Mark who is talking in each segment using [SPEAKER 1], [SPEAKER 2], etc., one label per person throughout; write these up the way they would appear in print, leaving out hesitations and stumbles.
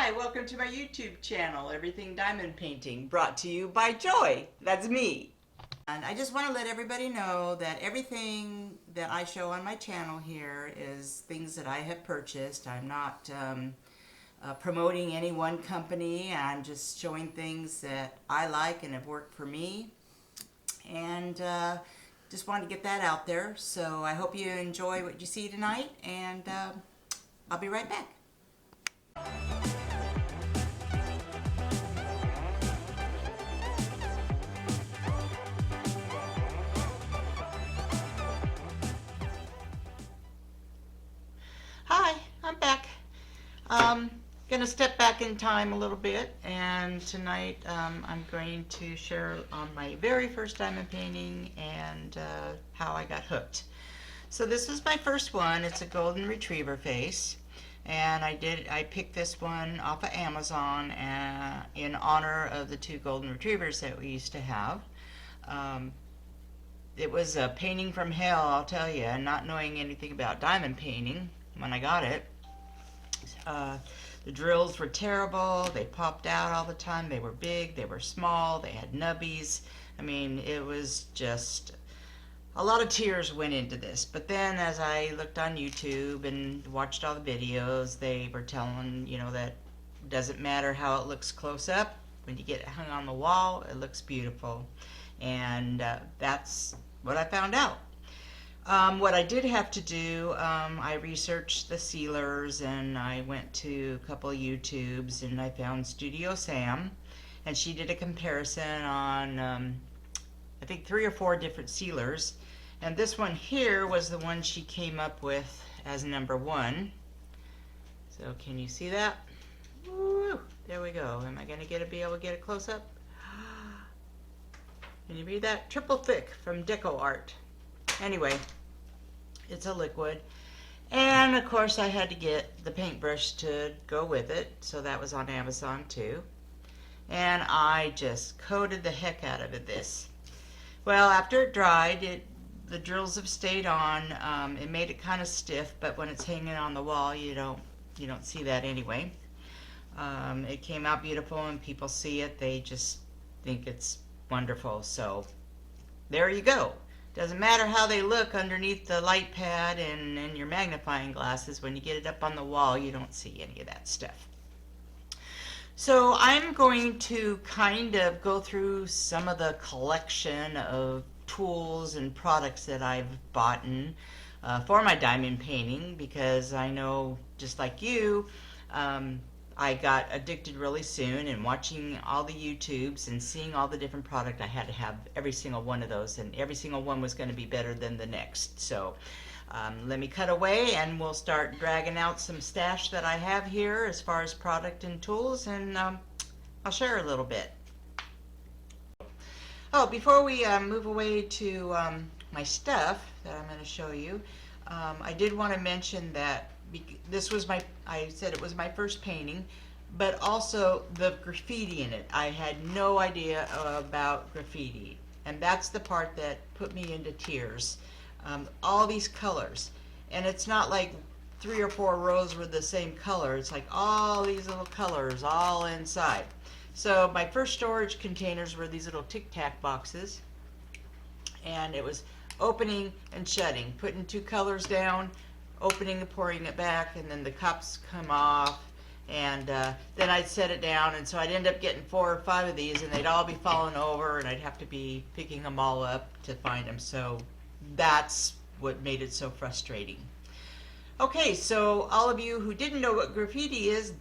[SPEAKER 1] Hi, welcome to my YouTube channel, Everything Diamond Painting, brought to you by Joy. That's me. And I just want to let everybody know that everything that I show on my channel here is things that I have purchased. I'm not promoting any one company. I'm just showing things that I like and have worked for me. And just wanted to get that out there. So I hope you enjoy what you see tonight, and I'll be right back. Hi, I'm back. Gonna step back in time a little bit, and tonight I'm going to share on my very first diamond painting and how I got hooked. So this is my first one. It's a golden retriever face, and I picked this one off of Amazon in honor of the two golden retrievers that we used to have. It was a painting from hell, I'll tell you, and not knowing anything about diamond painting when I got it. The drills were terrible. They popped out all the time. They were big, they were small, they had nubbies. I mean, it was just a lot of tears went into this. But then as I looked on YouTube and watched all the videos, they were telling, you know, that it doesn't matter how it looks close up. When you get it hung on the wall, it looks beautiful. And that's what I found out. What I did have to do, I researched the sealers, and I went to a couple of YouTubes, and I found Studio Sam, and she did a comparison on I think 3 or 4 different sealers, and this one here was the one she came up with as #1. So can you see that? Woo! There we go. Am I going to be able to get a close-up? Can you read that? Triple thick from Deco Art. Anyway, it's a liquid, and of course I had to get the paintbrush to go with it, so that was on Amazon too, and I just coated the heck out of this. Well, after it dried, the drills have stayed on. It made it kind of stiff, but when it's hanging on the wall, you don't see that anyway. It came out beautiful, and people see it, they just think it's wonderful. So there you go. Doesn't matter how they look underneath the light pad and your magnifying glasses. When you get it up on the wall, you don't see any of that stuff. So I'm going to kind of go through some of the collection of tools and products that I've bought for my diamond painting, because I know, just like you, I got addicted really soon, and watching all the YouTubes and seeing all the different product, I had to have every single one of those, and every single one was going to be better than the next. So let me cut away, and we'll start dragging out some stash that I have here as far as product and tools, and I'll share a little bit. Oh, before we move away to my stuff that I'm going to show you, I did want to mention that this was I said it was my first painting, but also the graffiti in it. I had no idea about graffiti, and that's the part that put me into tears. All these colors, and it's not like 3 or 4 rows were the same color. It's like all these little colors all inside. So my first storage containers were these little tic-tac boxes, and it was opening and shutting, putting 2 colors down, opening and pouring it back, and then the cups come off, and then I'd set it down, and so I'd end up getting 4 or 5 of these, and they'd all be falling over, and I'd have to be picking them all up to find them. So that's what made it so frustrating. Okay, so all of you who didn't know what graffiti is,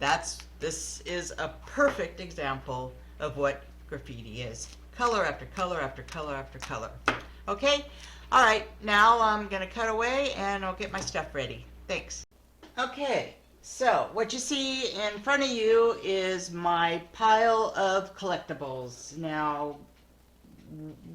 [SPEAKER 1] this is a perfect example of what graffiti is. Color after color after color after color. Okay? All right, now I'm going to cut away, and I'll get my stuff ready. Thanks. Okay, so what you see in front of you is my pile of collectibles. Now,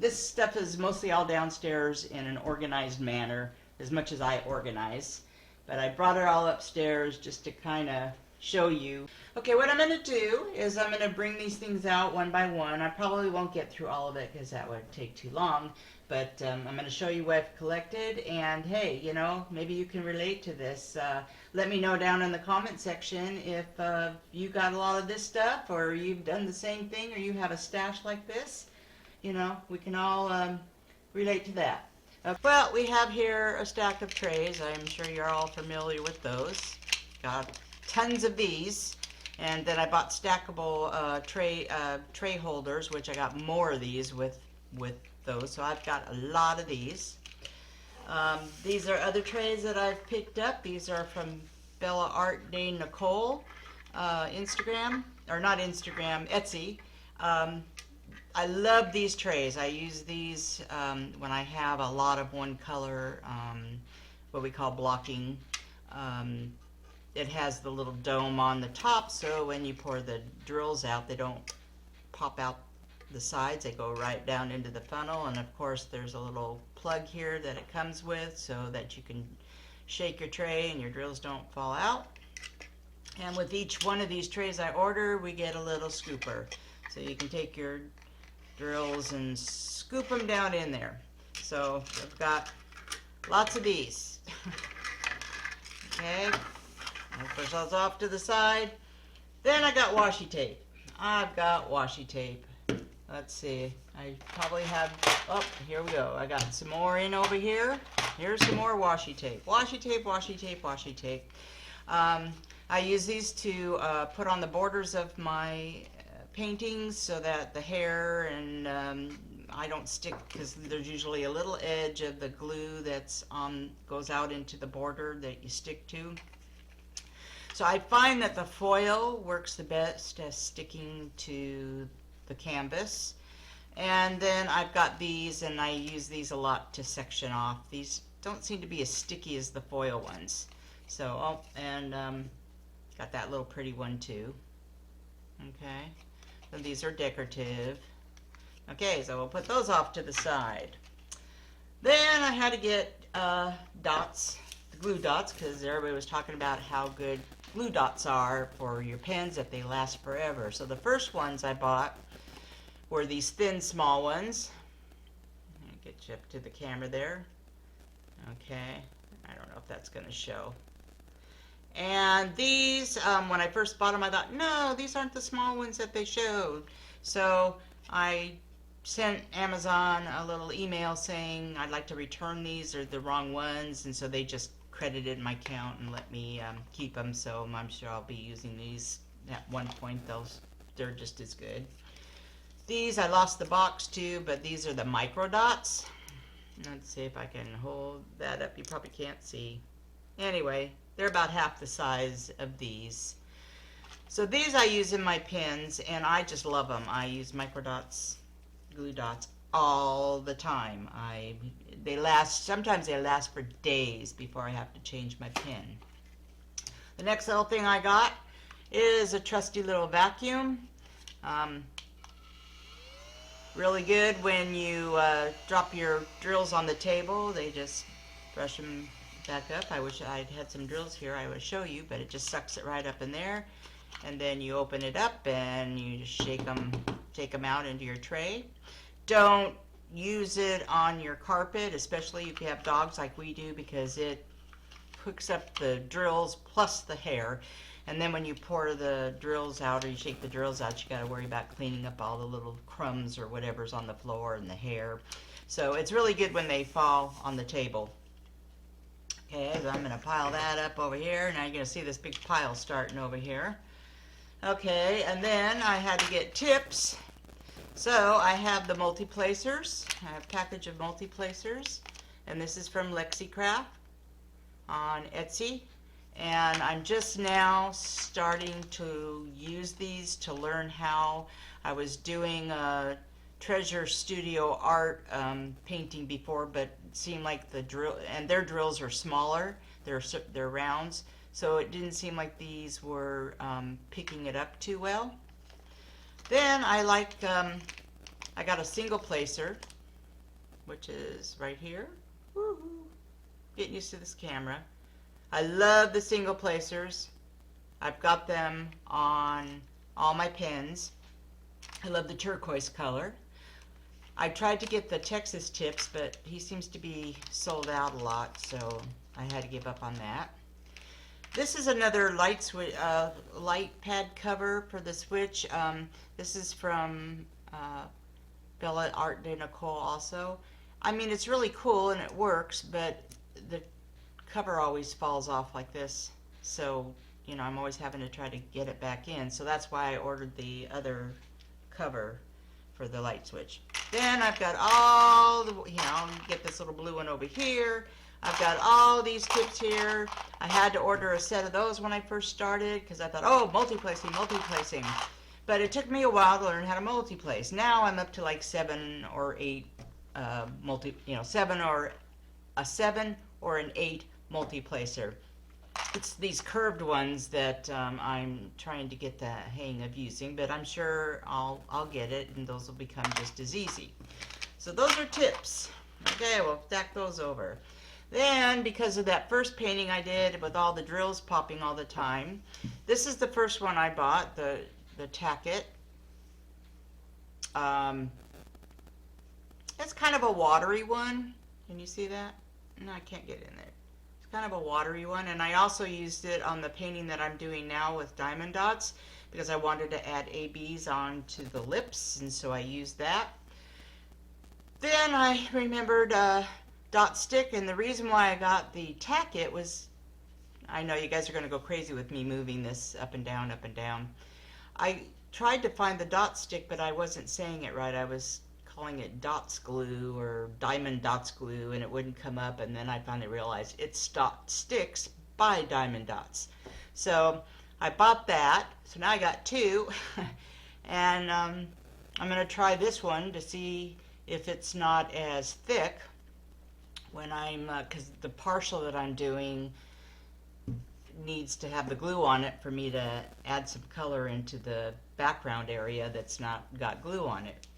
[SPEAKER 1] this stuff is mostly all downstairs in an organized manner, as much as I organize. But I brought it all upstairs just to kind of show you. Okay, what I'm going to do is I'm going to bring these things out one by one. I probably won't get through all of it because that would take too long. But I'm going to show you what I've collected, and hey, you know, maybe you can relate to this. Let me know down in the comment section if you got a lot of this stuff, or you've done the same thing, or you have a stash like this. You know, we can all relate to that. Well, we have here a stack of trays. I'm sure you're all familiar with those. Got tons of these. And then I bought stackable tray holders, which I got more of these with those. So I've got a lot of these. These are other trays that I've picked up. These are from Bella Art Day Nicole, Instagram, or not Instagram, Etsy. I love these trays. I use these when I have a lot of one color, what we call blocking. It has the little dome on the top, so when you pour the drills out, they don't pop out the sides. They go right down into the funnel, and of course there's a little plug here that it comes with so that you can shake your tray and your drills don't fall out. And with each one of these trays I order, we get a little scooper. So you can take your drills and scoop them down in there. So I've got lots of these. Okay. I'll push those off to the side. Then I got washi tape. I've got washi tape. Let's see. I probably have, oh, here we go. I got some more in over here. Here's some more washi tape. Washi tape, washi tape, washi tape. I use these to put on the borders of my paintings so that the hair and I don't stick, because there's usually a little edge of the glue that's goes out into the border that you stick to. So I find that the foil works the best as sticking to the canvas. And then I've got these, and I use these a lot to section off. These don't seem to be as sticky as the foil ones. So, oh, and got that little pretty one too. Okay, so these are decorative. Okay, so we'll put those off to the side. Then I had to get dots, the glue dots, because everybody was talking about how good glue dots are for your pens if they last forever. So the first ones I bought were these thin small ones. Let me get you up to the camera there. Okay, I don't know if that's going to show. And these, when I first bought them, I thought, no, these aren't the small ones that they showed. So I sent Amazon a little email saying I'd like to return these, or the wrong ones, and so they just credited my account and let me keep them. So I'm sure I'll be using these at one point. They're just as good. These I lost the box too, but these are the micro dots. Let's see if I can hold that up. You probably can't see. Anyway, they're about half the size of these. So these I use in my pens, and I just love them. I use micro dots, glue dots all the time. They last, sometimes they last for days before I have to change my pen. The next little thing I got is a trusty little vacuum. Really good when you drop your drills on the table. They just brush them back up. I wish I'd had some drills here I would show you, but it just sucks it right up in there. And then you open it up and you just shake them, take them out into your tray. Don't use it on your carpet, especially if you have dogs like we do, because it hooks up the drills plus the hair. And then when you pour the drills out, or you shake the drills out, you got to worry about cleaning up all the little crumbs or whatever's on the floor and the hair. So it's really good when they fall on the table. Okay, so I'm going to pile that up over here. Now you're going to see this big pile starting over here. Okay, and then I had to get tips. So I have the multi-placers. I have a package of multi-placers, and this is from LexiCraft on Etsy. And I'm just now starting to use these to learn how. I was doing a Treasure Studio Art painting before, but it seemed like the drill, and their drills are smaller, they're rounds, so it didn't seem like these were picking it up too well. Then I got a single placer, which is right here. Woo-hoo. Getting used to this camera. I love the single placers. I've got them on all my pens. I love the turquoise color. I tried to get the Texas tips, but he seems to be sold out a lot, so I had to give up on that. This is another light pad cover for the switch. This is from Bella Art de Nicole also. I mean, it's really cool and it works, but the cover always falls off like this. So, you know, I'm always having to try to get it back in. So that's why I ordered the other cover for the light switch. Then I've got all the, you know, get this little blue one over here. I've got all these tips here. I had to order a set of those when I first started because I thought, oh, multi-placing. But it took me a while to learn how to multi-place. Now I'm up to like 7 or 8 7 or a 7 or an 8 multi-placer. It's these curved ones that I'm trying to get the hang of using, but I'm sure I'll get it and those will become just as easy. So those are tips. Okay, we'll stack those over. Then, because of that first painting I did with all the drills popping all the time, this is the first one I bought, the Tacket. It's kind of a watery one. Can you see that? No, I can't get in there. It's kind of a watery one, and I also used it on the painting that I'm doing now with diamond dots because I wanted to add ABs onto the lips, and so I used that. Then I remembered dot stick, and the reason why I got the Tacket was, I know you guys are going to go crazy with me moving this up and down, up and down. I tried to find the dot stick, but I wasn't saying it right. I was calling it dots glue or diamond dots glue, and it wouldn't come up, and then I finally realized it's dot sticks by Diamond Dots. So I bought that, so now I got 2, and I'm going to try this one to see if it's not as thick when I'm, because the partial that I'm doing needs to have the glue on it for me to add some color into the background area that's not got glue on it.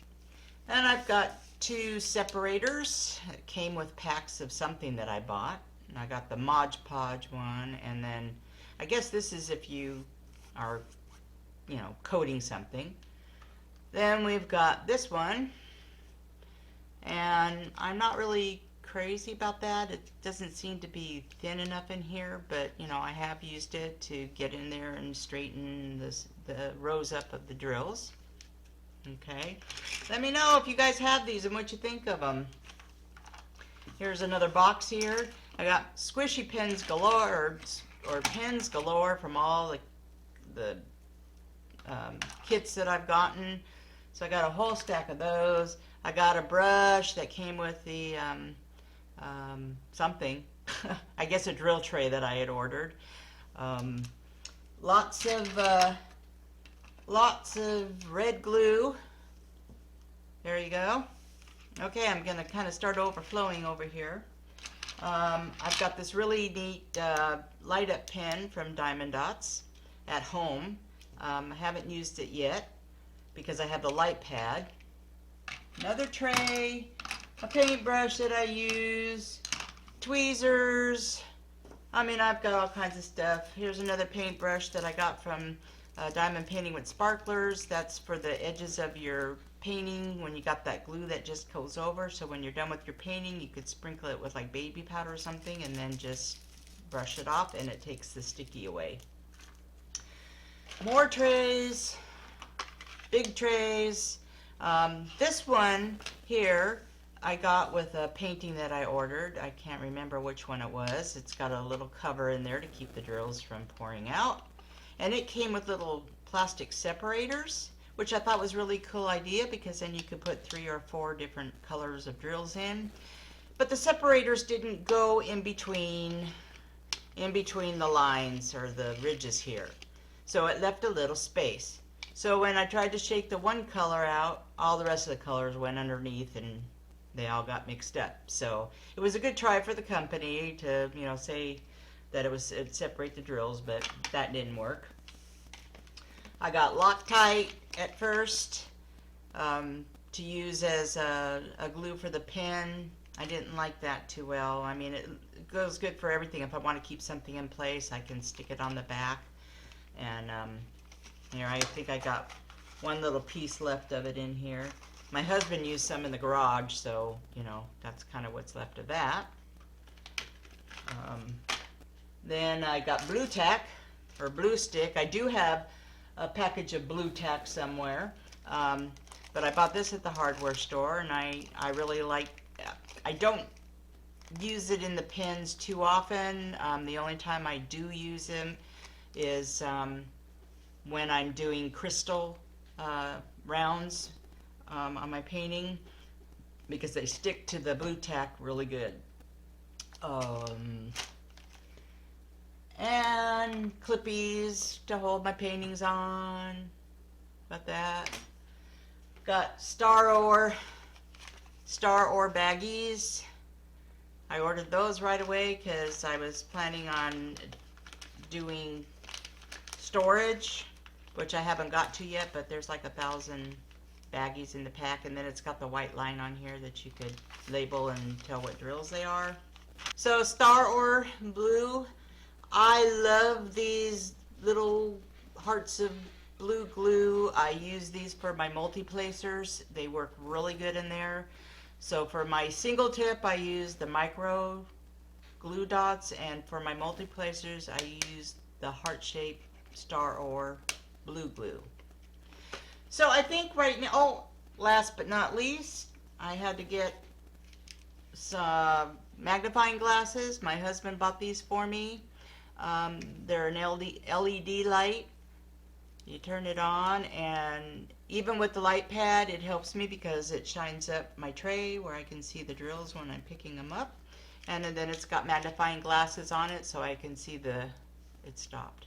[SPEAKER 1] And I've got 2 separators. It came with packs of something that I bought. And I got the Mod Podge one, and then I guess this is if you are, you know, coating something. Then we've got this one, and I'm not really crazy about that. It doesn't seem to be thin enough in here, but you know, I have used it to get in there and straighten the rows up of the drills. Okay, let me know if you guys have these and what you think of them. Here's another box here. I got squishy pins galore, or pins galore from all the kits that I've gotten. So I got a whole stack of those. I got a brush that came with the something, I guess a drill tray that I had ordered. Lots of red glue. There you go. Okay, I'm going to kind of start overflowing over here. I've got this really neat light up pen from Diamond Dots at home. I haven't used it yet because I have the light pad. Another tray, a paintbrush that I use, tweezers. I mean, I've got all kinds of stuff. Here's another paintbrush that I got from Diamond Painting with Sparklers. That's for the edges of your painting when you got that glue that just goes over. So when you're done with your painting, you could sprinkle it with like baby powder or something and then just brush it off, and it takes the sticky away. More trays, big trays. This one here I got with a painting that I ordered. I can't remember which one it was. It's got a little cover in there to keep the drills from pouring out. And it came with little plastic separators, which I thought was a really cool idea because then you could put 3 or 4 different colors of drills in. But the separators didn't go in between the lines or the ridges here. So it left a little space. So when I tried to shake the one color out, all the rest of the colors went underneath and they all got mixed up. So it was a good try for the company to, you know, say that it'd separate the drills, but that didn't work. I got Loctite at first to use as a glue for the pen. I didn't like that too well. I mean, it goes good for everything. If I want to keep something in place, I can stick it on the back. And here, I think I got one little piece left of it in here. My husband used some in the garage, so, you know, that's kind of what's left of that. Then I got blue tack, or blue stick. I do have a package of blue tack somewhere, but I bought this at the hardware store, and I really like, I don't use it in the pens too often. The only time I do use them is when I'm doing crystal rounds on my painting, because they stick to the blue tack really good. And clippies to hold my paintings on. Got that. Got Star Ore baggies. I ordered those right away because I was planning on doing storage, which I haven't got to yet, but there's like 1,000 baggies in the pack, and then it's got the white line on here that you could label and tell what drills they are. So Star Ore blue. I love these little hearts of blue glue. I use these for my multi-placers. They work really good in there. So for my single tip, I use the micro glue dots, and for my multi-placers, I use the heart-shaped Star Ore blue glue. So I think right now, oh, last but not least, I had to get some magnifying glasses. My husband bought these for me. They're an LED light. You turn it on, and even with the light pad, it helps me because it shines up my tray where I can see the drills when I'm picking them up. And then it's got magnifying glasses on it, so I can see it stopped.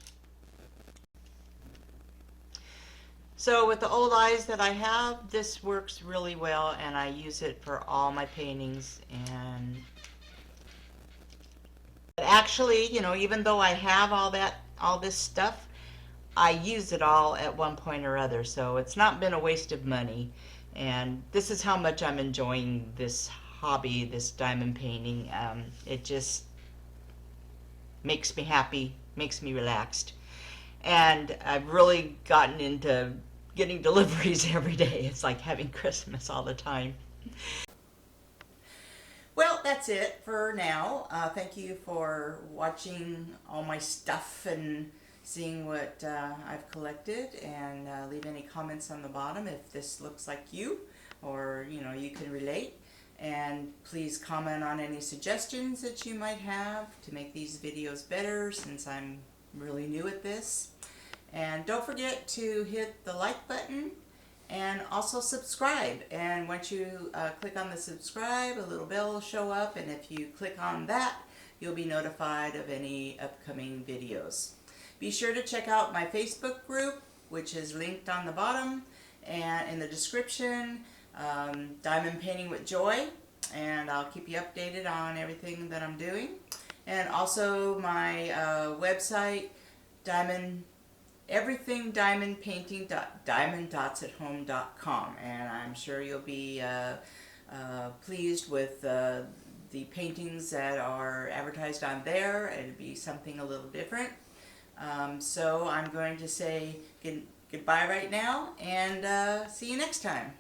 [SPEAKER 1] So with the old eyes that I have, this works really well, and I use it for all my paintings. And actually, you know, even though I have all this stuff, I use it all at one point or other, so it's not been a waste of money. And this is how much I'm enjoying this hobby, this diamond painting. It just makes me happy, makes me relaxed. And I've really gotten into getting deliveries every day. It's like having Christmas all the time. Well, that's it for now. Thank you for watching all my stuff and seeing what I've collected, and leave any comments on the bottom if this looks like you, or you know, you can relate. And please comment on any suggestions that you might have to make these videos better, since I'm really new at this. And don't forget to hit the like button and also subscribe. And once you click on the subscribe, a little bell will show up, and if you click on that, you'll be notified of any upcoming videos. Be sure to check out my Facebook group, which is linked on the bottom and in the description, Diamond Painting with Joy, and I'll keep you updated on everything that I'm doing. And also my website, Everythingdiamondpainting, diamonddots@home.com, and I'm sure you'll be pleased with the paintings that are advertised on there. It'll be something a little different. So I'm going to say goodbye right now, and see you next time.